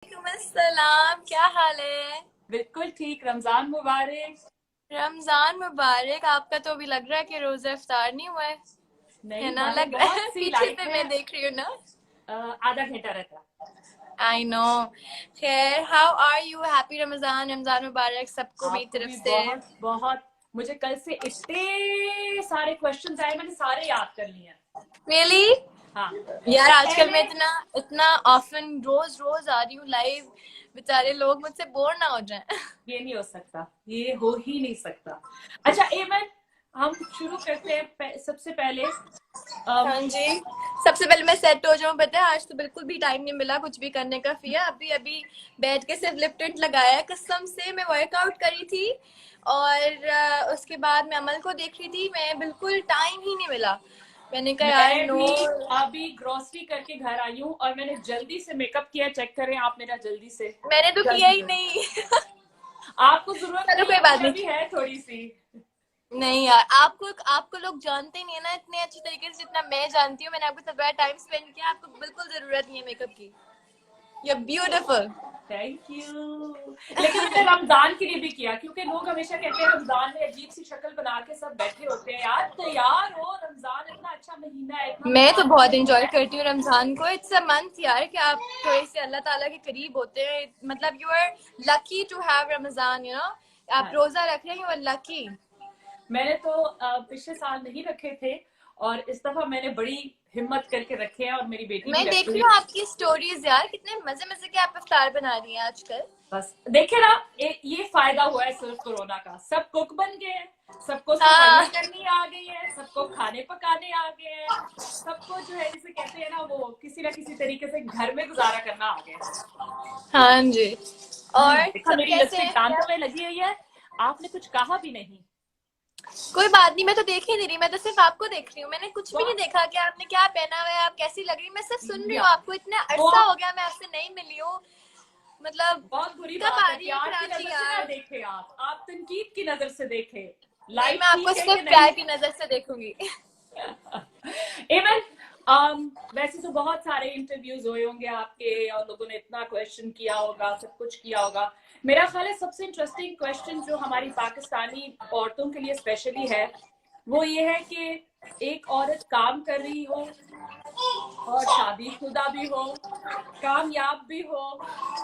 अस्सलाम, क्या हाल है? बिल्कुल ठीक। रमजान मुबारक। रमजान मुबारक। आपका तो अभी लग रहा है कि रोजा इफ्तार नहीं हुआ है नहीं ना? भाई, लग रहा बहुत है सी पीछे लाइफ से में मैं देख रही हूँ ना। आधा घंटा रहता है। I know. खैर, how are you? Happy Ramzan, Ramzan मुबारक सबको मेरी आपको तरफ भी से। बहुत बहुत। मुझे कल से इतने सारे क्वेश्चंस आए, मैंने सारे याद कर लिए हैं। रियली? हाँ। यार तो आजकल मैं पहले इतना इतना ऑफन रोज रोज आ रही हूँ लाइव। बेचारे लोग मुझसे बोर ना हो जाएं। ये नहीं हो सकता, ये हो ही नहीं सकता। अच्छा एमन, हम शुरू करते हैं। सबसे पहले हाँ अम, जी। सबसे पहले मैं सेट हो जाऊं। पता है आज तो बिल्कुल भी टाइम नहीं मिला कुछ भी करने का। फिया अभी अभी बैठ के सिर्फ लिप टिंट लगाया है। कसम से मैं वर्कआउट करी थी और उसके बाद मैं अमल को देख रही थी। मैं बिल्कुल टाइम ही नहीं मिला। मैंने कहा यार मैं नो। भी अभी ग्रोसरी करके घर आई हूँ और मैंने जल्दी से मेकअप किया। चेक करें आप मेरा, जल्दी से। मैंने तो किया जल्दी ही जल्दी। नहीं। आपको जरूरत चलो नहीं कोई है, बात मुझे नहीं। अभी है थोड़ी सी। नहीं यार, आपको आपको लोग जानते ही नहीं है ना इतने अच्छी तरीके से जितना मैं जानती हूँ। मैंने आपके साथ बड़ा टाइम स्पेंड किया। आपको बिल्कुल जरूरत नहीं है मेकअप की। You are beautiful. Thank you. लेकिन मैंने रमजान के लिए भी किया, क्योंकि लोग हमेशा कहते हैं रमजान में अजीब सी शक्ल बना के सब बैठे होते हैं। यार तैयार हो, रमजान इतना अच्छा महीना है, इतना मैं तो मुबारक बहुत महीना इंजॉय है। करती हूँ रमजान को। इट्स अ मंथ यार कि आप थोड़े से अल्लाह ताला के करीब होते हैं। मतलब you are lucky to have Ramzan, you know. आप हाँ। रोजा रख रहे हैं, यू आर लकी। मैंने तो पिछले साल नहीं रखे थे, और इस दफा मैंने बड़ी हिम्मत करके रखे हैं, और मेरी बेटी भी मैं देख रखी रही है। हूँ आपकी स्टोरीज यार, कितने मजे मजे के आप इफ्तार बना रही हैं आजकल। बस देखे ना, ये फायदा हुआ है सिर्फ कोरोना का। सब कुक बन गए हैं, सबको हाँ। सफाइयां करनी आ गई है, सबको खाने पकाने आ गए हैं, सबको जो है जिसे कहते हैं ना, वो किसी ना किसी तरीके से घर में गुजारा करना आ गया है। हाँ जी। और देखा सब मेरी कैसे लिपस्टिक हैं दांतों भैया? में लगी हुई है। आपने कुछ कहा भी नहीं। कोई बात नहीं, मैं तो देख ही नहीं रही। मैं तो सिर्फ आपको देख रही हूँ। मैंने कुछ भी नहीं बहुत देखा कि आपने क्या पहना हुआ है, आप कैसी लग रही। मैं सिर्फ सुन रही या हूँ आपको। इतना अरसा हो बहुत गया मैं आपसे नहीं मिली हूँ। मतलब बहुत बुरी कब बात आ है। रही है प्यार की कराची नजर से ना यार? देखे, आप तनकीद की नजर से देखे। नहीं, मैं लाइफ आपको ठीक है कि सिर्फ नहीं। प्यार की नजर से देखूंगी। इवन वैसे तो बहुत सारे इंटरव्यूज हुए होंगे आपके, और लोगों ने इतना क्वेश्चन किया होगा, सब कुछ किया होगा। मेरा ख्याल है सबसे इंटरेस्टिंग क्वेश्चन जो हमारी पाकिस्तानी औरतों के लिए स्पेशली है, वो ये है कि एक औरत काम कर रही हो और शादीशुदा भी हो, कामयाब भी हो,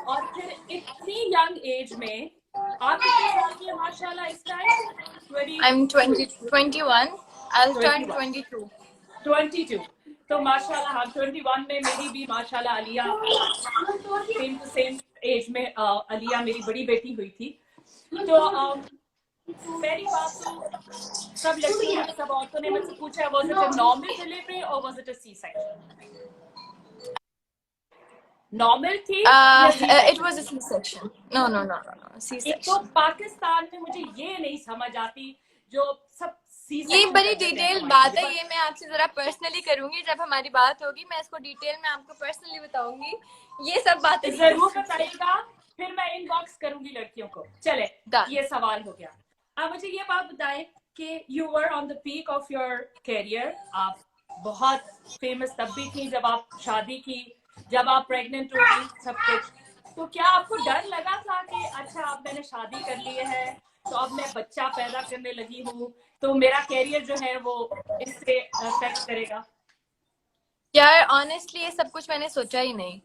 और फिर इतनी यंग एज में। आप कितने साल की है माशाल्लाह इस time? Twenty I am to 21। I will twenty turn one 22। 22। तो माशाल्लाह, हाँ 21 में मेरी भी माशाल्लाह अलिया सेम टू सेम एज में अलिया मेरी बड़ी बेटी हुई थी। तो पहली बात तो सब लड़कियों ने, सब औरतों ने मुझसे पूछा है, was it a normal delivery और was it a C section? Normal थी या C It section was a थी? C-section. No, no, no, no, no. एक तो C-section. पाकिस्तान में मुझे ये नहीं समझ आती, जो सब सी ये सेक्शन बड़ी कर देते हैं डिटेल हमारे बात लिए। है। बट ये मैं आपसे जरा पर्सनली करूंगी जब हमारी बात होगी। मैं इसको डिटेल में आपको पर्सनली बताऊंगी। ये सब बातें नहीं कर जरूर सकते। बताइएगा, फिर मैं इनबॉक्स करूंगी लड़कियों को। चले, डन। ये सवाल हो गया। अब मुझे ये बात बताएं कि you were on the peak of your career. आप बहुत फेमस तब भी थी जब आप शादी की, जब आप प्रेग्नेंट हुई, सब कुछ। तो क्या आपको डर लगा था कि अच्छा अब मैंने शादी कर ली है, तो अब मैं बच्चा पैदा करने लगी हूँ, तो मेरा कैरियर जो है वो इससे अफेक्ट करेगा? यार ऑनेस्टली ये सब कुछ मैंने सोचा ही नहीं।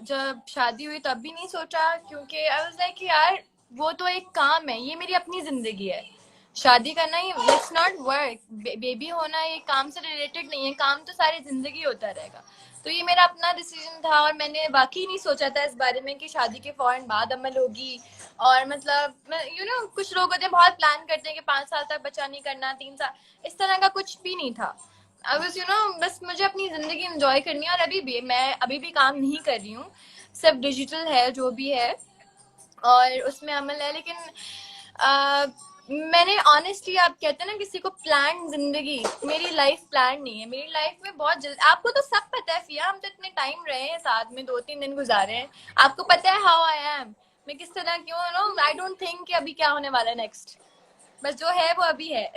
जब शादी हुई तब भी नहीं सोचा, क्योंकि आई वाज लाइक यार वो तो एक काम है, ये मेरी अपनी जिंदगी है। शादी करना ही इट्स नॉट वर्क। बेबी होना ये काम से रिलेटेड नहीं है। काम तो सारी जिंदगी होता रहेगा। तो ये मेरा अपना डिसीजन था और मैंने वाकई नहीं सोचा था इस बारे में कि शादी के फौरन बाद अमल होगी। और मतलब कुछ लोग होते हैं बहुत प्लान करते हैं कि 5 साल तक बच्चा नहीं करना, 3 साल। इस तरह का कुछ भी नहीं था। आई वाज बस मुझे अपनी जिंदगी एंजॉय करनी है। और अभी भी काम नहीं कर रही हूँ। सिर्फ डिजिटल है जो भी है और उसमें अमल है। लेकिन आ, मैंने ऑनेस्टली, आप कहते हैं ना किसी को प्लान जिंदगी, मेरी लाइफ प्लान नहीं है। मेरी लाइफ में बहुत जल्द, आपको तो सब पता है फिया, हम तो इतने टाइम रहे हैं साथ में, 2-3 दिन गुजारे हैं। आपको पता है हाउ आई एम, मैं किस तरह क्यों नो। आई डोंट थिंक कि अभी क्या होने वाला है नेक्स्ट। बस जो है वो अभी है।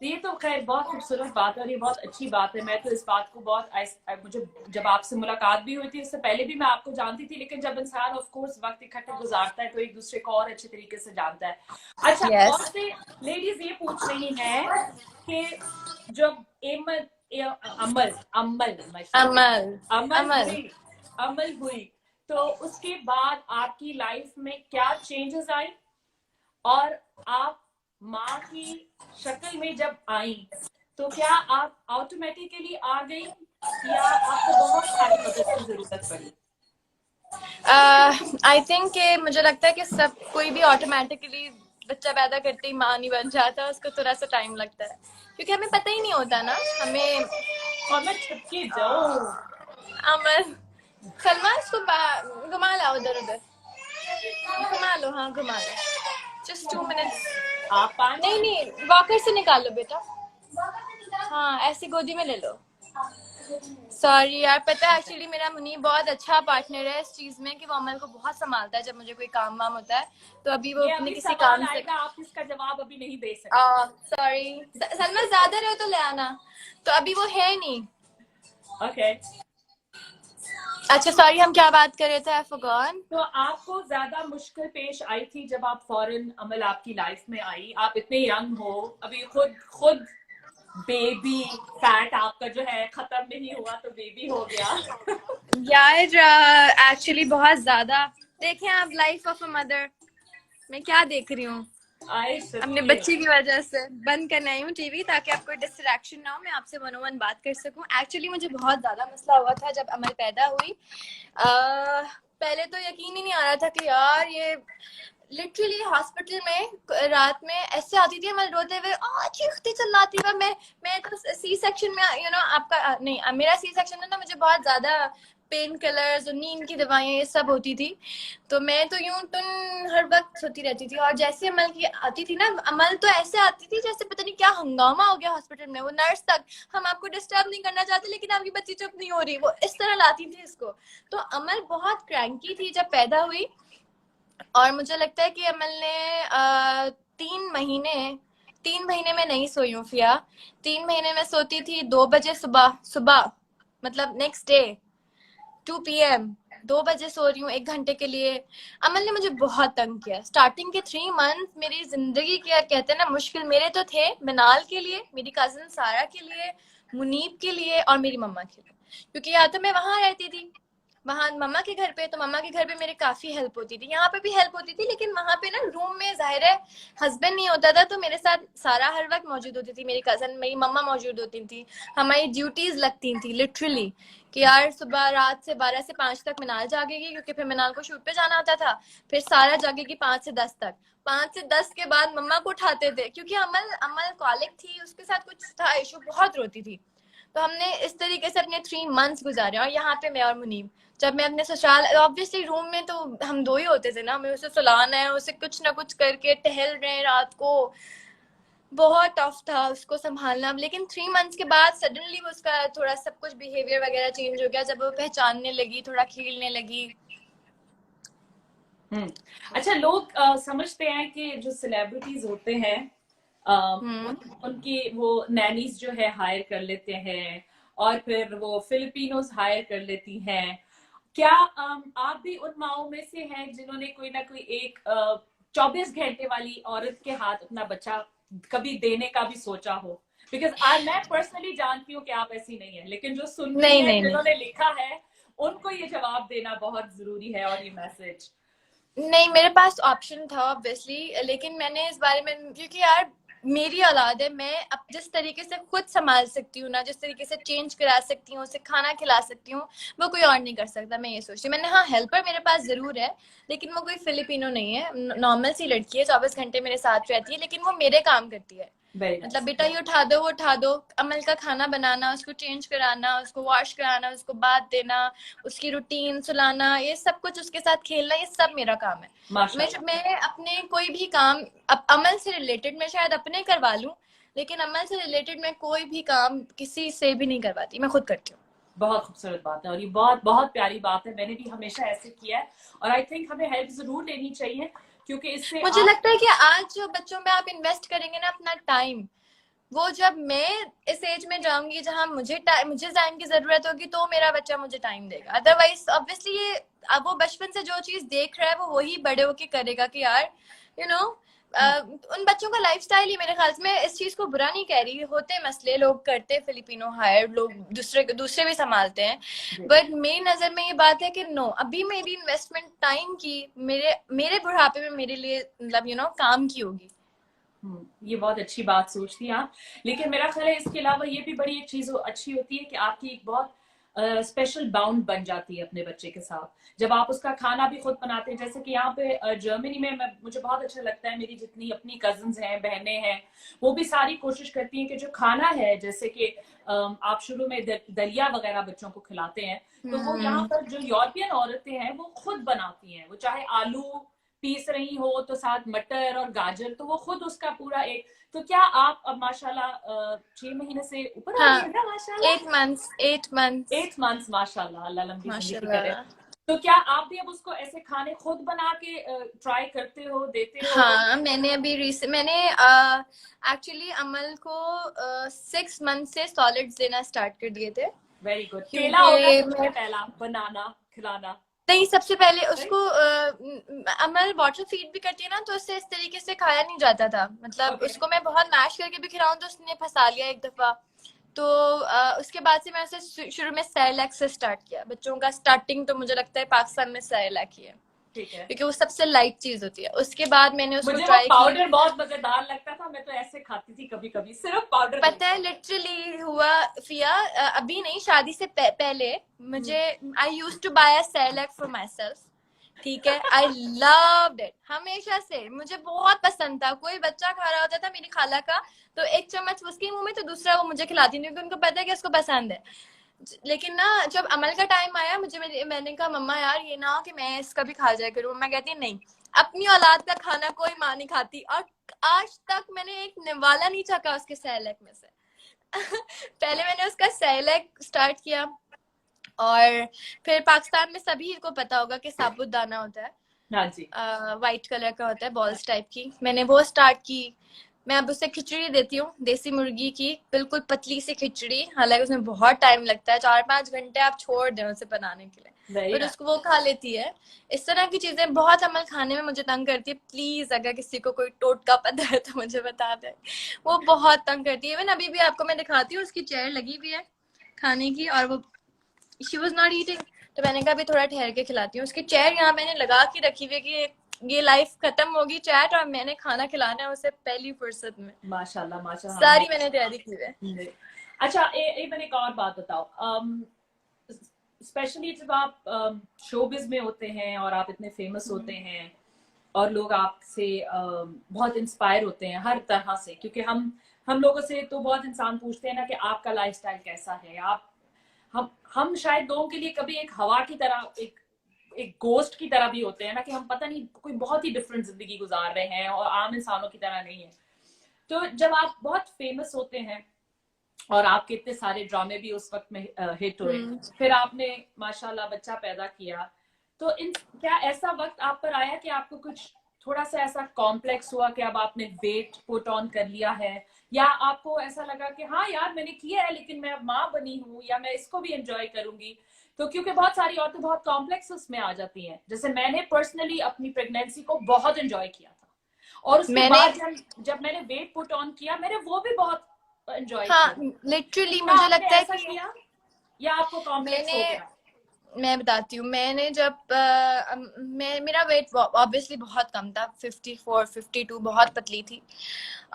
ये तो खैर बहुत खूबसूरत बात है और ये बहुत अच्छी बात है। मैं तो इस बात को बहुत मुझे जब आपसे मुलाकात भी हुई थी, इससे पहले भी मैं आपको जानती थी, लेकिन जब इंसान ऑफ कोर्स वक्त इकट्ठे गुजारता है तो एक दूसरे को और अच्छे तरीके से जानता है। अच्छा, यस। बहुत से लेडीज ये पूछ रही हैं कि जब अमल अमल अमल। अमल अमल। हुई अमल हुई तो उसके बाद आपकी लाइफ में क्या चेंजेस आई, और आप माँ की शक्ल में जब आई तो क्या आप ऑटोमेटिकली आ गई या आपको बहुत सारी मदद की जरूरत पड़ी? आई थिंक कि मुझे लगता है कि सब कोई भी ऑटोमेटिकली बच्चा पैदा करते ही माँ नहीं बन जाता, उसको थोड़ा सा टाइम लगता है, क्योंकि हमें पता ही नहीं होता ना हमें। और मैं छुपके जाऊं? अमल, सलमान इसको घुमा लाओ उधर उधर, घुमा लो, हाँ घुमा लो, जस्ट 2 मिनट्स। आप पानी नहीं नहीं, वॉकर से निकाल लो बेटा, हाँ ऐसे गोदी में ले लो। सॉरी यार, पता है एक्चुअली मेरा मुनीब बहुत अच्छा पार्टनर है इस चीज में कि वो अमल को बहुत संभालता है जब मुझे कोई काम वाम होता है, तो अभी वो ये अपने अभी किसी सवाल काम से। आएगा, आप इसका जवाब अभी नहीं दे सकते। सॉरी सलमा, ज्यादा रहे तो ले आना, तो अभी वो है नहीं। ओके। अच्छा सॉरी, हम क्या बात कर रहे थे, आई फॉरगॉट। तो आपको ज्यादा मुश्किल पेश आई थी जब आप फॉरेन अमल आपकी लाइफ में आई? आप इतने यंग हो, अभी खुद खुद बेबी फैट आपका जो है खत्म नहीं हुआ तो बेबी हो गया। यार एक्चुअली बहुत ज्यादा, देखें आप लाइफ ऑफ अ मदर, मैं क्या देख रही हूँ आए अपने सच्ची बच्चे की वजह से। बंद करना आई हूँ टीवी ताकि आपको डिस्ट्रैक्शन ना हो, मैं आपसे 1-on-1 बात कर सकूं। एक्चुअली मुझे बहुत ज्यादा मसला हुआ था जब अमल पैदा हुई। पहले तो यकीन ही नहीं आ रहा था कि यार ये लिटरली हॉस्पिटल में रात में ऐसे आती थी अमल रोते हुए, चीखती चिल्लाती हुआ। मैं तो सी सेक्शन में आपका नहीं, मेरा सी सेक्शन में ना मुझे बहुत ज्यादा पेन किलर्स और नींद की दवाइयाँ ये सब होती थी, तो मैं तो यूं टुन हर वक्त सोती रहती थी। और जैसे अमल की आती थी ना, अमल तो ऐसे आती थी जैसे पता नहीं क्या हंगामा हो गया हॉस्पिटल में। वो नर्स तक, हम आपको डिस्टर्ब नहीं करना चाहते लेकिन आपकी बच्ची चुप नहीं हो रही, वो इस तरह लाती थी इसको। तो अमल बहुत क्रैंकी थी जब पैदा हुई, और मुझे लगता है कि अमल ने 3 महीने 3 महीने में नहीं सोई हूँ फिया। 3 महीने में सोती थी 2 बजे सुबह सुबह, मतलब नेक्स्ट डे 2 PM, 2 बजे सो रही हूँ 1 घंटे के लिए। अमल ने मुझे बहुत तंग किया स्टार्टिंग के 3 मंथ। मेरी जिंदगी के कहते हैं ना मुश्किल मेरे तो थे, मिनाल के लिए, मेरी कजन सारा के लिए, मुनीब के लिए और मेरी मम्मा के लिए, क्योंकि या तो मैं वहां रहती थी, वहां मम्मा के घर पे, तो मम्मा के घर पे मेरे काफी हेल्प होती थी, यहाँ पे भी हेल्प होती थी, लेकिन वहां पे ना रूम में जाहिर है हस्बैंड नहीं होता था, तो मेरे साथ सारा हर वक्त मौजूद होती थी, मेरी कजन मेरी मम्मा मौजूद होती थी। हमारी ड्यूटीज लगती थी लिटरली कि यार सुबह रात से 12 से 5 तक मिनाल जागेगी, क्योंकि फिर मिनाल को शूट पे जाना होता था, फिर सारा जागेगी 5 से 10 तक, 5 से 10 के बाद मम्मा को उठाते थे, क्योंकि अमल अमल कॉलिक थी, उसके साथ कुछ था इशू, बहुत रोती थी। तो हमने इस तरीके से अपने 3 मंथ्स गुजारे। और यहाँ पे मैं और मुनीब, जब मैं अपने ससुराल, ऑब्वियसली रूम में तो हम दो ही होते थे ना, हमें उसे सुलाना है, उसे कुछ ना कुछ करके टहल रहे हैं रात को, बहुत टफ था उसको संभालना। लेकिन 3 मंथ्स के बाद सडनली उसका थोड़ा सब कुछ बिहेवियर वगैरह चेंज हो गया, जब वो पहचानने लगी, थोड़ा खेलने लगी। अच्छा, लोग समझते हैं कि जो सेलिब्रिटीज होते हैं उनकी वो नैनीज जो है हायर कर लेते हैं और फिर वो फिलिपिनोज हायर कर लेती हैं। क्या आप भी उन माओं में से हैं जिन्होंने कोई ना कोई एक 24 घंटे वाली औरत के हाथ अपना बच्चा कभी देने का भी सोचा हो? बिकॉज आज मैं पर्सनली जानती हूँ कि आप ऐसी नहीं है, लेकिन जो सुनती नहीं है नहीं नहीं जिन्होंने लिखा है उनको ये जवाब देना बहुत जरूरी है, और ये मैसेज। नहीं, मेरे पास ऑप्शन था ऑब्वियसली, लेकिन मैंने इस बारे में, क्योंकि यार मेरी औलाद है, मैं अब जिस तरीके से खुद संभाल सकती हूँ ना, जिस तरीके से चेंज करा सकती हूँ, उसे खाना खिला सकती हूँ, वो कोई और नहीं कर सकता। मैं ये सोचती हूँ, मैंने हाँ हेल्पर मेरे पास जरूर है, लेकिन वो कोई फिलिपिनो नहीं है, नॉर्मल सी लड़की है, 24 घंटे मेरे साथ रहती है, लेकिन वो मेरे काम करती है। मतलब बेटा ये उठा दो, वो उठा दो, अमल का खाना बनाना, उसको चेंज कराना, उसको वॉश कराना, उसको बात देना, उसकी रूटीन सुलाना, ये सब कुछ, उसके साथ खेलना, ये सब मेरा काम है। मैं अपने कोई भी काम अमल से रिलेटेड मैं शायद अपने करवा लूं, लेकिन अमल से रिलेटेड मैं कोई भी काम किसी से भी नहीं करवाती, मैं खुद करती हूँ। बहुत खूबसूरत बात है और ये बहुत बहुत प्यारी बात है। मैंने भी हमेशा ऐसे किया है और आई थिंक हमें हेल्प जरूर लेनी चाहिए, क्योंकि इससे मुझे आप लगता है कि आज जो बच्चों में आप इन्वेस्ट करेंगे ना अपना टाइम, वो जब मैं इस एज में जाऊंगी जहां मुझे टाइम की जरूरत होगी तो मेरा बच्चा मुझे टाइम देगा। अदरवाइज ऑब्वियसली ये अब वो बचपन से जो चीज देख रहा है वो वही बड़े होके करेगा कि यार यू नो उन बच्चों का लाइफस्टाइल ही, मेरे ख्याल से, मैं इस चीज को बुरा नहीं कह रही, होते मसले, लोग करते, फिलिपिनो हायर लोग दूसरे भी संभालते हैं, बट मेरी नजर में ये बात है कि नो, अभी मेरी इन्वेस्टमेंट टाइम की मेरे बुढ़ापे में मेरे लिए मतलब काम की होगी। ये बहुत अच्छी बात सोचती हैं आप। लेकिन मेरा ख्याल है इसके अलावा ये भी बड़ी एक चीज अच्छी होती है कि आपकी एक बहुत स्पेशल बाउंड बन जाती है अपने बच्चे के साथ जब आप उसका खाना भी खुद बनाते हैं। जैसे कि यहाँ पे जर्मनी में मुझे बहुत अच्छा लगता है, मेरी जितनी अपनी कजन्स हैं, बहनें हैं, वो भी सारी कोशिश करती हैं कि जो खाना है, जैसे कि आप शुरू में दलिया वगैरह बच्चों को खिलाते हैं, तो वो यहाँ पर जो यूरोपियन औरतें हैं वो खुद बनाती हैं। वो चाहे आलू पीस रही हो तो साथ मटर और गाजर, तो वो खुद उसका पूरा एक। तो क्या आप अब माशाल्लाह 6 महीने से ऊपर हो गए ना माशाल्लाह? 8 months माशाल्लाह, अल्लाह लंबी जिंदगी करे। माशाल्लाह। तो क्या आप भी अब उसको ऐसे खाने खुद बना के ट्राई करते हो, देते हो? हाँ, मैंने अभी मैंने एक्चुअली अमल को 6 मंथ से सॉलिड्स देना स्टार्ट कर दिए थे। Very good. केला होगा क्योंकि सबसे पहला बनाना खिलाना? नहीं, सबसे पहले उसको अमल बॉटल फीड भी करती है ना, तो उससे इस तरीके से खाया नहीं जाता था। मतलब उसको मैं बहुत मैश करके भी खिलाऊं तो उसने फंसा लिया एक दफा। तो उसके बाद से मैं उसे शुरू में सेरेलैक से स्टार्ट किया। बच्चों का स्टार्टिंग तो मुझे लगता है पाकिस्तान में सेरेलैक ही है, ठीक है, क्योंकि वो सबसे लाइट चीज होती है। उसके बाद मैंने उसको मुझे वो ट्राई पाउडर बहुत मजेदार लगता था, मैं तो ऐसे खाती थी कभी कभी, सिर्फ पाउडर। पता है लिटरली हुआ फिया, अभी नहीं, शादी से पहले मुझे I used to buy a Cerelac for myself. ठीक है, आई लव्ड इट, हमेशा से मुझे बहुत पसंद था। कोई बच्चा खा रहा होता था मेरी खाला का, तो एक चम्मच उसके मुंह में तो दूसरा वो मुझे खिलाती थी, क्योंकि उनको पता है कि उसको पसंद है। लेकिन ना जब अमल का टाइम आया, मैंने कहा मम्मा यार ये ना कि मैं इसका भी खा जाया करूँ। मम्मा कहती है नहीं, अपनी औलाद का खाना कोई माँ नहीं खाती। और आज तक मैंने एक निवाला नहीं चखा उसके सेरेलैक में से। पहले मैंने उसका सेरेलैक स्टार्ट किया, और फिर पाकिस्तान में सभी को पता होगा कि साबुत दाना होता है, हाँ जी, व्हाइट कलर का होता है, बॉल्स टाइप की। मैंने वो स्टार्ट की। मैं अब उसे खिचड़ी देती हूँ, देसी मुर्गी की बिल्कुल पतली सी खिचड़ी। हालांकि उसमें बहुत टाइम लगता है, 4-5 घंटे आप छोड़ दें उसे बनाने के लिए, पर उसको वो खा लेती है। इस तरह की चीजें बहुत अमल खाने में मुझे तंग करती है। प्लीज अगर किसी को कोई टोटका पता है तो मुझे बता दे। वो बहुत तंग करती है। इवन अभी भी आपको मैं दिखाती हूँ, उसकी चेयर लगी हुई है खाने की, और वो शी वॉज नॉट ईटिंग। तो मैंने कहा अभी थोड़ा ठहर के खिलाती हूँ। उसकी चेयर यहाँ मैंने लगा के रखी हुई है कि ये लाइफ खत्म होगी चैट, और मैंने खाना खिलाना है उसे पहली फुर्सत में। माशाल्लाह माशाल्लाह, सारी मैंने तैयारी की है। अच्छा, मैंने एक और बात बताओ। स्पेशली जब आप शोबिज में होते हैं और आप इतने फेमस होते हैं और लोग आपसे बहुत इंस्पायर होते हैं हर तरह से, क्योंकि हम लोगों से तो बहुत इंसान पूछते हैं ना कि आपका लाइफस्टाइल कैसा है। आप हम शायद लोगों के लिए कभी एक हवा की तरह, एक गोस्ट की तरह भी होते हैं ना, कि हम पता नहीं कोई बहुत ही डिफरेंट जिंदगी गुजार रहे हैं और आम इंसानों की तरह नहीं है। तो जब आप बहुत फेमस होते हैं और आपके इतने सारे ड्रामे भी उस वक्त में हिट हुए, फिर आपने माशाल्लाह बच्चा पैदा किया, तो क्या ऐसा वक्त आप पर आया कि आपको कुछ थोड़ा सा ऐसा कॉम्प्लेक्स हुआ कि अब आपने वेट पुट ऑन कर लिया है, या आपको ऐसा लगा कि हाँ यार मैंने किया है लेकिन मैं अब माँ बनी हूँ, या मैं इसको भी एंजॉय करूंगी? तो क्योंकि बहुत सारी औरतें बहुत कॉम्प्लेक्स उसमें आ जाती हैं। जैसे मैंने पर्सनली अपनी प्रेगनेंसी को बहुत एंजॉय किया था, और उसके बाद जब मैंने वेट पुट ऑन किया, मैंने वो भी बहुत एंजॉय किया। लिटरली मुझे लगता है कि किया, या आपको कॉम्प्लेक्स हो गया? मैं बताती हूँ, मैंने जब मेरा वेट ऑब्वियसली बहुत कम था, 54 52, बहुत पतली थी।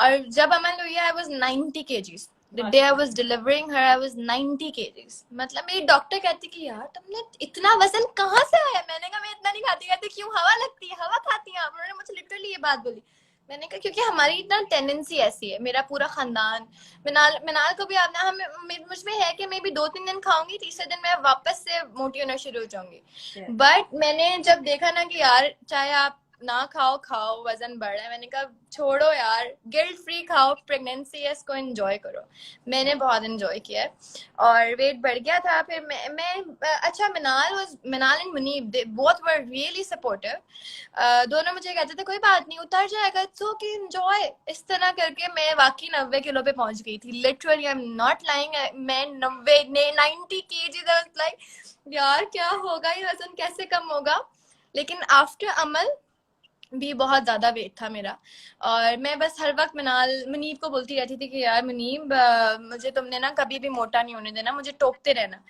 और जब अमल हुई I was 90 kgs। The day I was delivering her, I was 90 kgs। मतलब मेरी डॉक्टर कहती कि यार तुमने इतना वजन कहाँ से आया? मैंने कहा मैं इतना नहीं खाती। कहती क्यों, हवा लगती है, हवा खाती है आप? उन्होंने मुझे लिटरली ये बात बोली। मैंने कहा क्योंकि हमारी इतना टेंडेंसी ऐसी है, मेरा पूरा खानदान, मिनाल को भी आपने, हम मुझ में है कि मैं भी 2-3 दिन खाऊंगी, तीसरे दिन मैं वापस से मोटी होना शुरू हो जाऊंगी। बट मैंने जब देखा ना कि यार चाहे आप ना खाओ खाओ वजन बढ़ रहा है। मैंने कहा छोड़ो यार, गिल्ट फ्री खाओ, प्रेगनेंसी है इसको एंजॉय करो। मैंने बहुत एंजॉय किया है और वेट बढ़ गया था। फिर मैं अच्छा, Minal and Muneeb they both were really supportive. दोनों मुझे कहते थे कोई बात नहीं उतर जाएगा, इट्स ओके एंजॉय। इस तरह करके मैं वाकई 90 किलो पे पहुंच गई थी, literally I am not lying. मैं 90 kg लाइक यार क्या होगा, ये वजन कैसे कम होगा। लेकिन आफ्टर अमल भी बहुत ज्यादा वेट था मेरा। और मैं बस हर वक्त मुनीब को बोलती रहती थी कि यार मुनीब, मुझे तुमने ना कभी भी मोटा नहीं होने देना, मुझे टोकते रहना।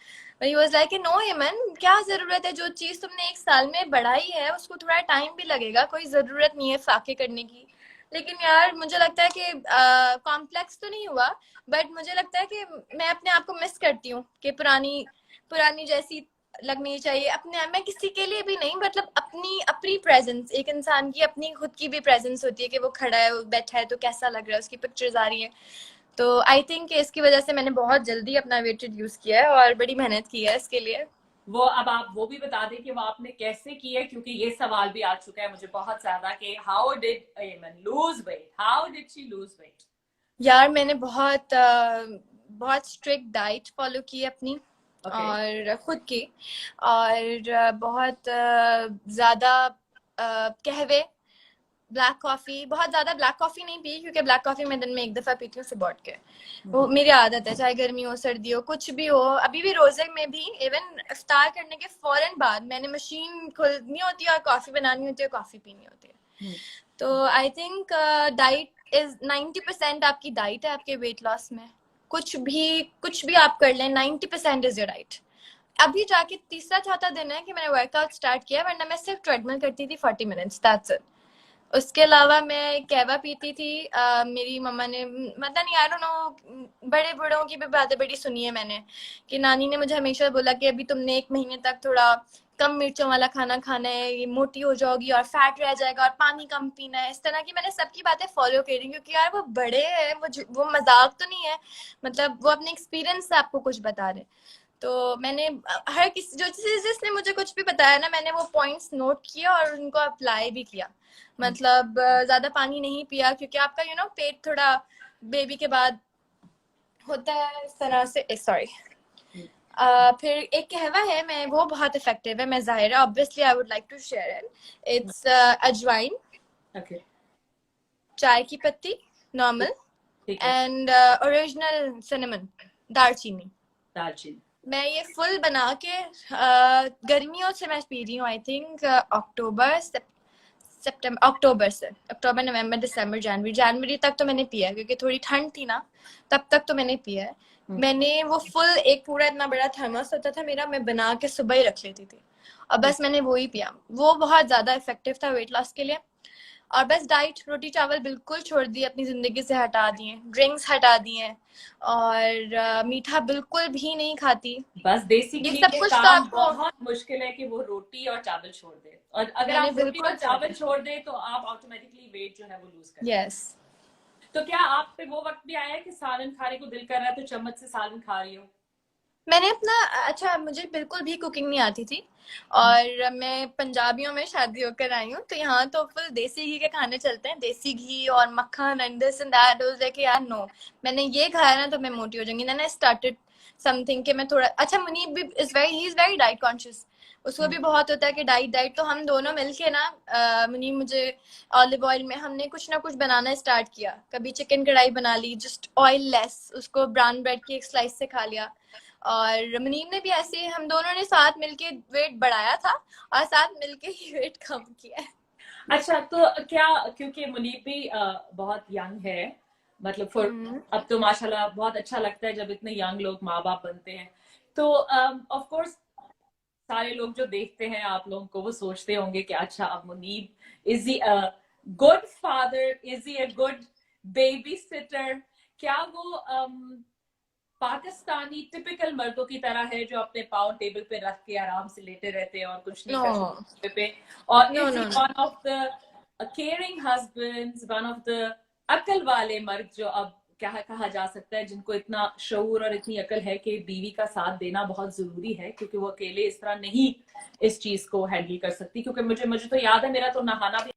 ही वाज लाइक नो यमन, क्या जरूरत है, जो चीज तुमने 1 साल में बढ़ाई है उसको थोड़ा टाइम भी लगेगा, कोई जरूरत नहीं है फाके करने की। लेकिन यार मुझे लगता है कि कॉम्प्लेक्स तो नहीं हुआ, बट मुझे लगता है कि मैं अपने आप को मिस करती हूँ कि पुरानी पुरानी जैसी लगनी चाहिए अपने। मैं किसी के लिए भी नहीं, मतलब अपनी अपनी प्रेजेंस, एक इंसान की अपनी खुद की भी प्रेजेंस होती है कि वो खड़ा है, वो बैठा है तो कैसा लग रहा है, उसकी पिक्चर्स आ रही है। तो आई थिंक इसकी वजह से मैंने बहुत जल्दी अपना वेट रिड्यूस किया है और बड़ी मेहनत की है इसके लिए। वो अब आप वो भी बता दें कि वो आपने कैसे की है, क्योंकि ये सवाल भी आ चुका है मुझे बहुत ज्यादा कि हाउ डिड एमन lose weight, how did she lose weight. यार मैंने बहुत स्ट्रिक्ट डाइट फॉलो की अपनी और खुद की, और बहुत ज्यादा कहवे, ब्लैक कॉफी, बहुत ज्यादा ब्लैक कॉफी नहीं पी, क्योंकि ब्लैक कॉफी मैं दिन में 1 दफा पीती हूँ सुबह उठ के। वो मेरी आदत है, चाहे गर्मी हो सर्दी हो कुछ भी हो। अभी भी रोजे में भी इवन इफ्तार करने के फौरन बाद मैंने मशीन खोलनी होती है और कॉफी बनानी होती है, कॉफी पीनी होती है। तो आई थिंक डाइट इज 90% आपकी डाइट है आपके वेट लॉस में। कुछ भी आप कर लें, 90% इज योर डाइट। अभी जाके तीसरा चौथा दिन है कि मैंने वर्कआउट स्टार्ट किया, वरना मैं सिर्फ ट्रेडमिल करती थी 40 मिनट्स, दैट्स इट। उसके अलावा मैं कहवा पीती थी। मेरी मम्मा ने, मतलब नहीं, आई डोंट नो, बड़े बूढ़ों की भी बातें बड़ी सुनी है मैंने कि नानी ने मुझे हमेशा बोला कि अभी तुमने 1 महीने तक थोड़ा कम मिर्चों वाला खाना खाना है, ये मोटी हो जाओगी और फैट रह जाएगा और पानी कम पीना है। इस तरह की मैंने सबकी बातें फॉलो करी, क्योंकि यार वो बड़े हैं, वो मजाक तो नहीं है, मतलब वो अपने एक्सपीरियंस से आपको कुछ बता रहे। तो मैंने हर किसी जिसने मुझे कुछ भी बताया ना, मैंने वो पॉइंट्स नोट किया और उनको अप्लाई भी किया। मतलब ज्यादा पानी नहीं पिया, क्योंकि आपका पेट थोड़ा बेबी के बाद होता है इस तरह से, सॉरी। फिर एक कहवा है, मैं वो बहुत इफेक्टिव है, मैं जाहिर obviously I would like to share it. It's अजवाइन, चाय की पत्ती नॉर्मल, एंड ओरिजिनल सिनेमन, दालचीनी। मैं ये फुल बना के गर्मियों से मैं पी रही हूँ, आई थिंक अक्टूबर नवंबर दिसंबर जनवरी तक तो मैंने पिया है, क्योंकि थोड़ी ठंड थी ना, तब तक तो मैंने पिया है। मैंने वो फुल एक पूरा इतना बड़ा थर्मस होता था मेरा, मैं बना के सुबह ही रख लेती थी और बस मैंने वो ही पिया। वो बहुत ज्यादा इफेक्टिव था वेट लॉस के लिए। और बस डाइट, रोटी चावल बिल्कुल छोड़ दिए, अपनी जिंदगी से हटा दिए, ड्रिंक्स हटा दिए, और मीठा बिल्कुल भी नहीं खाती। बस देसी ये घी सब के कुछ तो काम आपको, बहुत मुश्किल है कि वो रोटी और चावल छोड़ दे, और अगर मैंने आप रोटी बिल्कुल और चावल छोड़ दे तो आप ऑटोमेटिकली वेट जो है वो लूज कर। यस। तो क्या आप पे वो वक्त भी आया है कि सालन खाने को दिल कर रहा है तो चम्मच से सालन खा रही हो? मैंने अपना, अच्छा मुझे बिल्कुल भी कुकिंग नहीं आती थी, और मैं पंजाबियों में शादी होकर आई हूँ, तो यहाँ तो फुल देसी घी के खाने चलते हैं, देसी घी और मक्खन and this and that. Was like यार नो, मैंने ये खाया ना तो मैं मोटी हो जाऊंगी। देन आई स्टार्टेड समथिंग कि मैं थोड़ा, अच्छा मुनीब भी he is very diet conscious, उसको भी बहुत होता है कि डाइट तो हम दोनों मिलके ना, मुनीब मुझे ऑलिव ऑयल में हमने कुछ ना कुछ बनाना स्टार्ट किया। कभी चिकन कढ़ाई बना ली, जस्ट ऑयल लेस, उसको ब्राउन ब्रेड की एक स्लाइस से खा लिया। और मुनीब ने भी ऐसे, हम दोनों ने साथ मिलके वेट बढ़ाया था और साथ मिलके ही वेट कम किया है। अच्छा, तो क्या, क्योंकि मुनीब भी बहुत यंग है, मतलब अब तो माशाल्लाह बहुत अच्छा लगता है जब इतने यंग लोग माँ बाप बनते हैं। तो ऑफ कोर्स सारे लोग जो देखते हैं आप लोगों को वो सोचते होंगे कि अच्छा अब Munib, is he a good father, is he a good baby sitter? क्या वो पाकिस्तानी टिपिकल मर्दों की तरह है जो अपने पाँव टेबल पे रख के आराम से लेटे रहते हैं और कुछ नहीं करते पे? और is he one of the caring husbands, one of the अकल वाले मर्द जो अब क्या कहा जा सकता है, जिनको इतना शऊर और इतनी अकल है कि बीवी का साथ देना बहुत जरूरी है, क्योंकि वो अकेले इस तरह नहीं इस चीज को हैंडल कर सकती? क्योंकि मुझे तो याद है, मेरा तो नहाना भी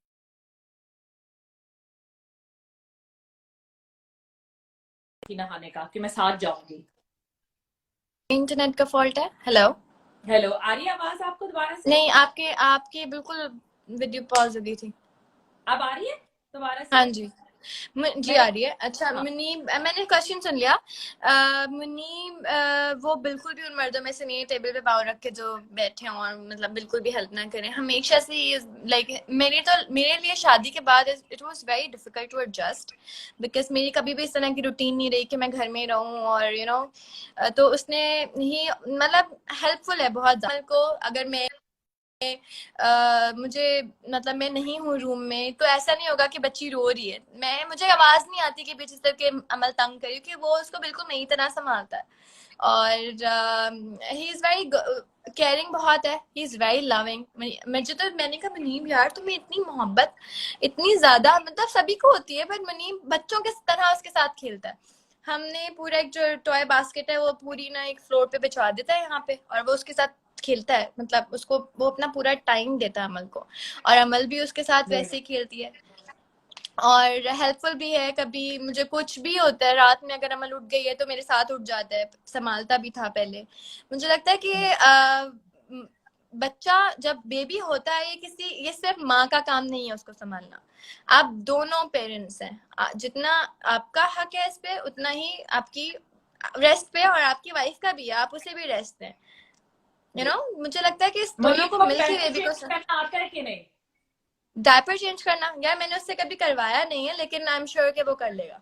थी नहाने का कि मैं साथ जाऊंगी। इंटरनेट का फॉल्ट है। हेलो। हेलो, आ रही है आवाज आपको दोबारा से? नहीं, आपके आपकी बिल्कुल वीडियो पॉज हो गई थी। अब आ रही है दोबारा हाँ से? जी। जी मैं आ रही है। अच्छा हाँ मुनीब, मैंने क्वेश्चन सुन लिया। मुनीब वो बिल्कुल भी उन मर्दों में से नहीं है टेबल पे पाँव रख के जो बैठे हों और मतलब बिल्कुल भी हेल्प ना करें हमेशा से। लाइक मेरे लिए शादी के बाद it was very difficult to adjust, because मेरी कभी भी इस तरह की रूटीन नहीं रही कि मैं घर में रहूं और तो उसने ही मतलब हेल्पफुल है बहुत ज़्यादा को। अगर मैं मुझे मतलब मैं नहीं हूँ रूम में तो ऐसा नहीं होगा कि बच्ची रो रही है, मुझे आवाज नहीं आती कि बीच के अमल तंग करी, कि वो उसको बिल्कुल नई तरह संभालता है। और ही इज वेरी केयरिंग बहुत है, ही इज वेरी लविंग। मैंने कहा मुनीब यार तुम्हें इतनी मोहब्बत इतनी ज्यादा मतलब सभी को होती है, पर मुनीब बच्चों के तरह उसके साथ खेलता है। हमने पूरा एक जो टॉय बास्केट है वो पूरी ना एक फ्लोर पे बिछा देता है यहाँ पे, और वो उसके साथ खेलता है। मतलब उसको वो अपना पूरा टाइम देता है अमल को, और अमल भी उसके साथ वैसे ही खेलती है। और हेल्पफुल भी है, कभी मुझे कुछ भी होता है रात में अगर अमल उठ गई है तो मेरे साथ उठ जाता है, संभालता भी था पहले। मुझे लगता है कि बच्चा जब बेबी होता है ये सिर्फ माँ का काम नहीं है उसको संभालना। आप दोनों पेरेंट्स हैं, जितना आपका हक है इस पे उतना ही आपकी रेस्ट पे और आपकी वाइफ का भी है, आप उसे भी रेस्ट दें। मुझे लगता है कि इस दोनों मुनीब को को मिलके पैंट बेबी को चेंज करना आता है कि नहीं? डायपर चेंज करना, यार मैंने उससे कभी करवाया नहीं है, लेकिन आई एम श्योर कि वो कर लेगा।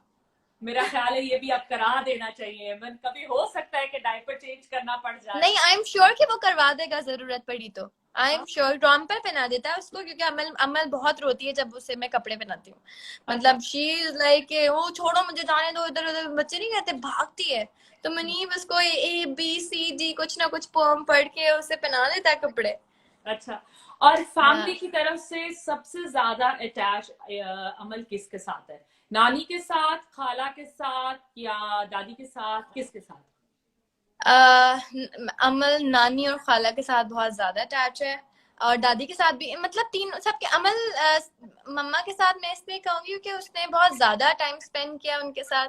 मेरा ख्याल है ये भी अब करा देना चाहिए, मन कभी हो सकता है कि डायपर चेंज करना पड़ जाए। नहीं, आई एम श्योर कि वो करवा देगा जरूरत पड़ी तो। आई एम हाँ? श्योर रॉम्पर पहना देता है उसको, क्योंकि अमल अमल बहुत रोती है जब उसे मैं कपड़े पहनाती हूँ। अच्छा। मतलब शी इज लाइक वो छोड़ो मुझे जाने दो इधर उधर, बच्चे नहीं कहते भागती है। तो मुनीब उसको ABCD कुछ ना कुछ पोम पढ़ के उसे पहना देता है कपड़े। अच्छा, और फैमिली हाँ। की तरफ से सबसे ज्यादा अटैच अमल किसके साथ है? नानी के साथ, खाला के साथ, या दादी के साथ, किसके साथ? अमल नानी और खाला के साथ बहुत ज्यादा अटैच है, और दादी के साथ भी। मतलब तीन सबके अमल मम्मा के साथ मैं इसलिए कहूंगी क्योंकि उसने बहुत ज्यादा टाइम स्पेंड किया उनके साथ।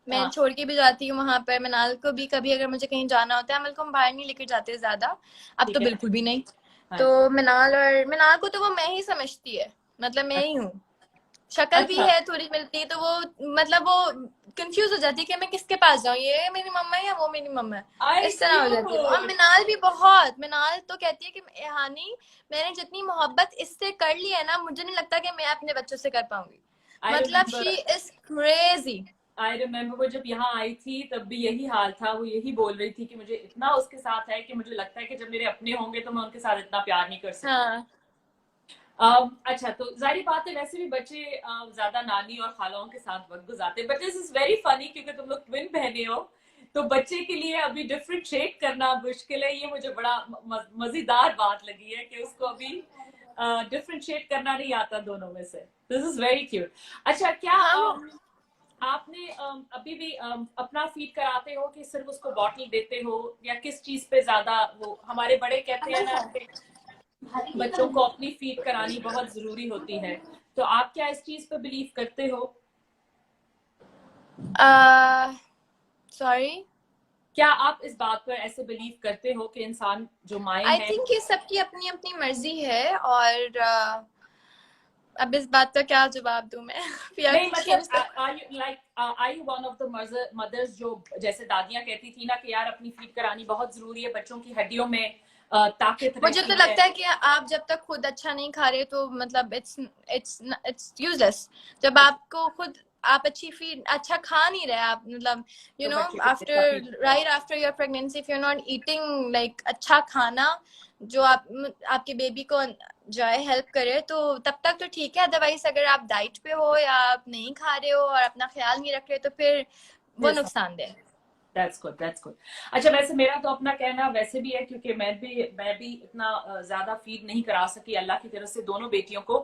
मैं हाँ। छोड़ के भी जाती हूँ वहां पर मनाल को भी, कभी अगर मुझे कहीं जाना होता है अमल को हम बाहर नहीं लेकर जाते ज्यादा। अब तो ठीक है। बिल्कुल भी नहीं। हाँ तो जी। मिनाल को तो वो मैं ही समझती है, मतलब मैं ही हूँ। शक्ल भी अच्छा। है थोड़ी मिलती, तो वो मतलब वो कंफ्यूज हो जाती है कि मैं किसके पास जाऊँ, ये मेरी मम्मा है या वो मेरी मम्मा है। आई इस तरह हो जाती है वो। और क्यूट। मिनाल तो कहती है कि हानी मैंने जितनी मोहब्बत इससे कर ली है ना, मुझे नहीं लगता कि मैं अपने बच्चों से कर पाऊंगी। आई मतलब शी रिमेम्बर। Is crazy. वो जब यहाँ आई थी तब भी यही हाल था, वो यही बोल रही थी कि मुझे इतना उसके साथ है कि मुझे लगता है कि जब मेरे अपने होंगे तो मैं उनके साथ इतना प्यार नहीं कर सकूंगी। हाँ। अच्छा, तो जाहिर बात है वैसे भी बच्चे ज्यादा नानी और खालाओं के साथ वक्त गुजारते हैं, but this is very funny क्योंकि तुम लोग ट्विन बहने हो, तो बच्चे के लिए अभी डिफरेंशिएट करना मुश्किल है। ये मुझे बड़ा मजेदार बात लगी है कि उसको अभी डिफरेंशिएट करना नहीं आता दोनों में से। This is very cute. अच्छा, क्या हाँ वो आपने अभी भी अपना फीड कराते हो कि सिर्फ उसको बॉटल देते हो, या किस चीज पे ज्यादा? वो हमारे बड़े कहते हैं ना कि बच्चों को अपनी फीड करानी बहुत जरूरी होती है, तो आप क्या इस चीज पे बिलीव करते हो? सॉरी। क्या आप इस बात पर ऐसे बिलीव करते हो कि इंसान जो माए आई हैं? थिंक ये सबकी अपनी अपनी मर्जी है, और अब इस बात का क्या जवाब दूं मैं। वी हैव नहीं टू मतलब, change the. Are you one of the mothers जो जैसे दादियां कहती थी ना कि यार अपनी फीड करानी बहुत जरूरी है, बच्चों की हड्डियों में ताकत मुझे तो रहती है। लगता है कि आप जब तक खुद अच्छा नहीं खा रहे तो मतलब इट्स यूजलेस। जब आपको खुद आप अच्छी फीड अच्छा खा नहीं रहे आप, मतलब तो बच्चे को कैसा फीड आफ्टर कराओ? Right after your pregnancy if you are not eating like अच्छा खाना जो आपके बेबी को जाए हेल्प करे, तो तब तक तो ठीक है। अदरवाइज अगर आप डाइट पे हो या आप नहीं खा रहे हो और अपना ख्याल नहीं रख रहे तो फिर वो फिर नुकसानदेह है। That's good, that's good. अच्छा, वैसे मेरा तो अपना कहना वैसे भी है क्योंकि मैं भी इतना ज्यादा फीड नहीं करा सकी अल्लाह की तरफ से दोनों बेटियों को।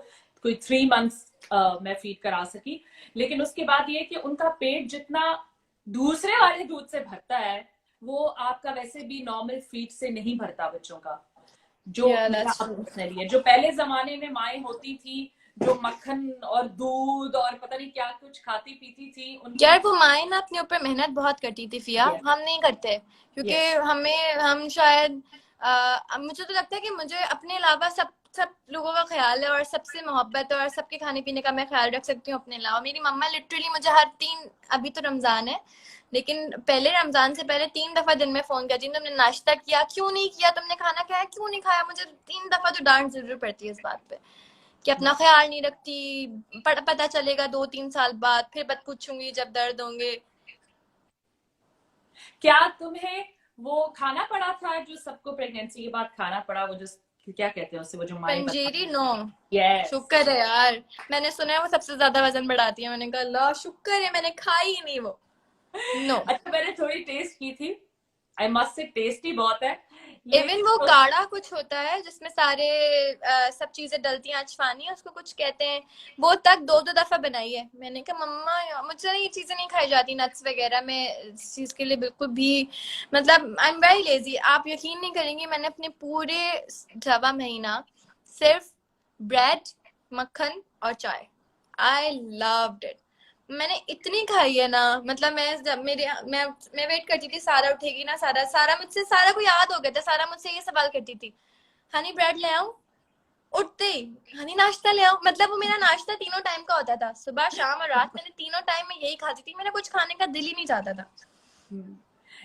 कोई 3 मंथ्स मैं फीड करा सकी, लेकिन उसके बाद ये कि उनका पेट जितना दूसरे वाले दूध से भरता है वो आपका वैसे भी नॉर्मल फीड से नहीं भरता बच्चों का। जो या मेरा दैट्स अब ट्रू। पर्सनली है, जो पहले जमाने में माएँ होती थी जो मक्खन और दूध और पता नहीं क्या कुछ खाती पीती थी, उनकी यार वो माए ना अपने ऊपर मेहनत बहुत करती थी फिया, yes, हम नहीं करते क्योंकि yes. हम शायद मुझे तो लगता है कि मुझे अपने अलावा सब सब लोगों का ख्याल है और सबसे मोहब्बत है और सबके खाने पीने का मैं ख्याल रख सकती हूँ अपने अलावा। मेरी मम्मा लिटरली मुझे हर तीन, अभी तो रमजान है लेकिन पहले रमजान से पहले 3 दफा दिन में फोन करती, तुमने नाश्ता किया क्यों नहीं किया, तुमने खाना खाया क्यों नहीं खाया। मुझे 3 दफा तो डांट जरूर पड़ती है इस बात पे कि अपना ख्याल नहीं रखती। पता चलेगा 2-3 साल बाद, फिर बत पूछूंगी जब दर्द होंगे। क्या तुम्हें वो खाना पड़ा था जो सबको प्रेगनेंसी के बाद खाना पड़ा, वो जो क्या कहते हैं उसे, वो जो माए बता। पंजीरी नो। यस। शुक्र है यार, मैंने सुना है वो सबसे ज्यादा वजन बढ़ाती है। मैंने कहा ला शुक्र है मैंने खाई ही नहीं वो। नो। अच्छा, मैंने थोड़ी टेस्ट की थी, आई मस्ट से टेस्टी बहुत है, इवन लेकिन वो काढ़ा कुछ होता है जिसमें सारे सब चीजें डलती हैं, अजवानी उसको कुछ कहते हैं, वो तक 2-2 दफा बनाई है। मैंने कहा मम्मा मुझसे ये चीजें नहीं खाई जाती, नट्स वगैरह में इस चीज के लिए बिल्कुल भी, मतलब आई एम वेरी लेजी। आप यकीन नहीं करेंगे, मैंने अपने पूरे 6वां महीना सिर्फ ब्रेड, मक्खन और चाय, आई लव्ड इट। मैंने इतनी खाई है ना, मतलब मैं जब मैं वेट करती थी सारा उठेगी ना, सारा सारा मुझसे, सारा को याद हो गया था, सारा मुझसे ये सवाल करती थी हनी ब्रेड ले आऊं, उठते ही हनी नाश्ता ले आऊं। मतलब वो मेरा नाश्ता तीनों टाइम का होता था, सुबह शाम और रात, मैंने तीनों टाइम में यही खाती थी, मेरा कुछ खाने का दिल ही नहीं चाहता था।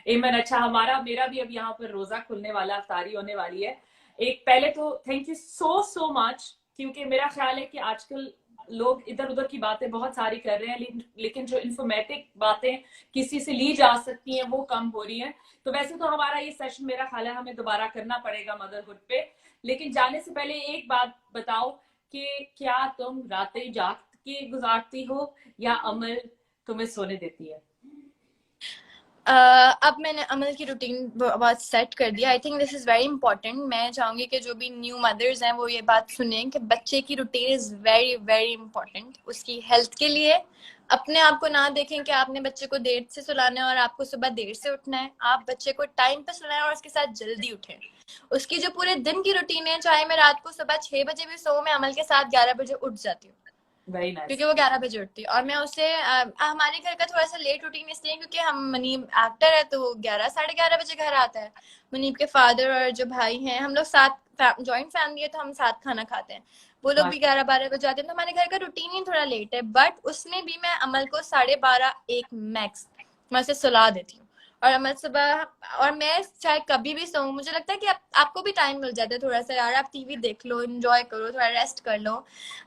एमन। अच्छा, मेरा भी अब यहाँ पर रोजा खुलने वाला, अफ्तारी होने वाली है। एक पहले तो thank you so so much, क्योंकि मेरा ख्याल है कि आजकल लोग इधर उधर की बातें बहुत सारी कर रहे हैं, लेकिन जो इन्फॉर्मेटिव बातें किसी से ली जा सकती हैं वो कम हो रही हैं। तो वैसे तो हमारा ये सेशन, मेरा ख्याल है हमें दोबारा करना पड़ेगा मदरहुड पे, लेकिन जाने से पहले एक बात बताओ कि क्या तुम रातें जाग के गुजारती हो या अमल तुम्हें सोने देती है? अब मैंने अमल की रूटीन बहुत सेट कर दिया। I think this is very important. मैं चाहूंगी कि जो भी न्यू मदर्स हैं वो ये बात सुने कि बच्चे की routine is very very important उसकी हेल्थ के लिए। अपने आप को ना देखें कि आपने बच्चे को देर से सुलाना है और आपको सुबह देर से उठना है। आप बच्चे को टाइम पे सुलाएं और उसके साथ जल्दी उठें। उसकी जो पूरे दिन की रूटीन है, चाहे मैं रात को सुबह 6 बजे भी सोऊं, मैं अमल के साथ 11 बजे उठ जाती हूँ वेरी नाइस। क्योंकि वो 11 बजे उठती है। और मैं उसे हमारे घर का थोड़ा सा लेट रूटीन इसलिए क्योंकि हम मुनीब एक्टर है तो वो 11-11:30 बजे घर आता है। मुनीब के फादर और जो भाई हैं, हम लोग साथ जॉइंट फैमिली है तो हम साथ खाना खाते हैं। वो लोग भी 11-12 बजे आते हैं, तो हमारे घर का रूटीन ही थोड़ा लेट है। बट उसमें भी मैं अमल को 12:30-1 मैक्स मैं उसे सुला देती हूँ। और अमल सुबह, और मैं चाहे कभी भी सोऊं, मुझे लगता है कि आपको भी टाइम मिल जाता है थोड़ा सा, यार आप टीवी देख लो, एंजॉय करो, थोड़ा रेस्ट कर लो।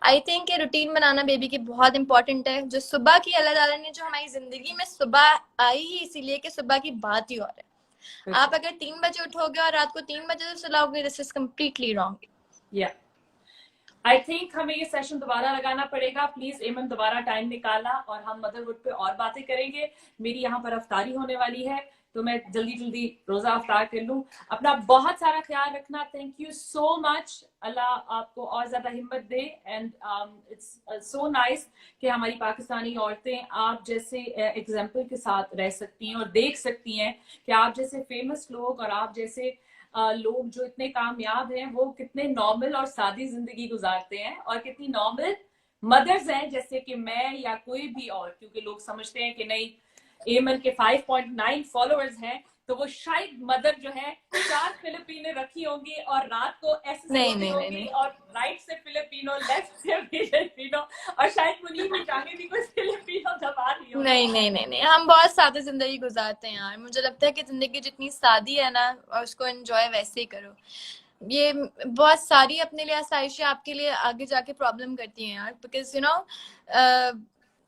आई थिंक ये रूटीन बनाना बेबी की बहुत इंपॉर्टेंट है। जो सुबह की अल्लाह ताला ने जो हमारी जिंदगी में सुबह आई ही इसीलिए कि सुबह की बात ही और है। आप अगर 3 बजे उठोगे और रात को 3 बजे से सुलाओगे, दिस इज कम्प्लीटली रॉन्ग। या आई थिंक हमें ये सेशन दोबारा लगाना पड़ेगा। प्लीज एमन दोबारा टाइम निकालना और हम मदरहुड पे और बातें करेंगे। मेरी यहाँ पर अफ्तारी होने वाली है तो मैं जल्दी जल्दी रोजा अफ्तार कर लूं। अपना बहुत सारा ख्याल रखना। Thank you so much. Allah आपको और ज्यादा हिम्मत दे। एंड इट्स सो नाइस कि हमारी पाकिस्तानी औरतें आप जैसे एग्जाम्पल के साथ रह सकती हैं और देख सकती हैं कि आप जैसे फेमस लोग और आप जैसे लोग जो इतने कामयाब हैं वो कितने नॉर्मल और सादी जिंदगी गुजारते हैं और कितनी नॉर्मल मदर्स हैं जैसे कि मैं या कोई भी और। क्योंकि लोग समझते हैं कि नहीं, एमन के 5.9 फॉलोअर्स हैं तो वो शायद मदर जो है 4 फिलिपिनो रखी होंगी और रात को ऐसे सोती होंगी और राइट से फिलिपिनो, लेफ्ट से फिलिपिनो, और शायद मुनीब की टांगे भी कुछ फिलिपिनो दबा रही हो। नहीं, हम बहुत सादी जिंदगी गुजारते हैं यार। मुझे लगता है कि जिंदगी जितनी सादी है ना, और उसको एंजॉय वैसे ही करो। ये बहुत सारी अपने लिए आसाइशें आपके लिए आगे जाके प्रॉब्लम करती हैं यार, बिकॉज यू नो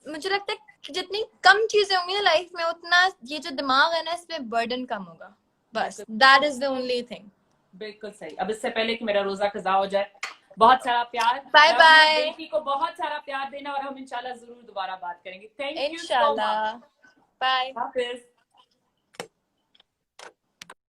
मुझे लगता है कि जितनी कम चीजें होंगी ना लाइफ में, उतना ये जो दिमाग है ना, इसमें बर्डन कम होगा। बस that is the only thing. बिल्कुल सही। अब इससे पहले कि मेरा रोजा कज़ा हो जाए, बहुत सारा प्यार। Bye bye. बेटी को बहुत सारा प्यार देना और हम इंशाल्लाह जरूर दोबारा बात करेंगे। Thank you so much. इंशाल्लाह। बाय। हाफिज।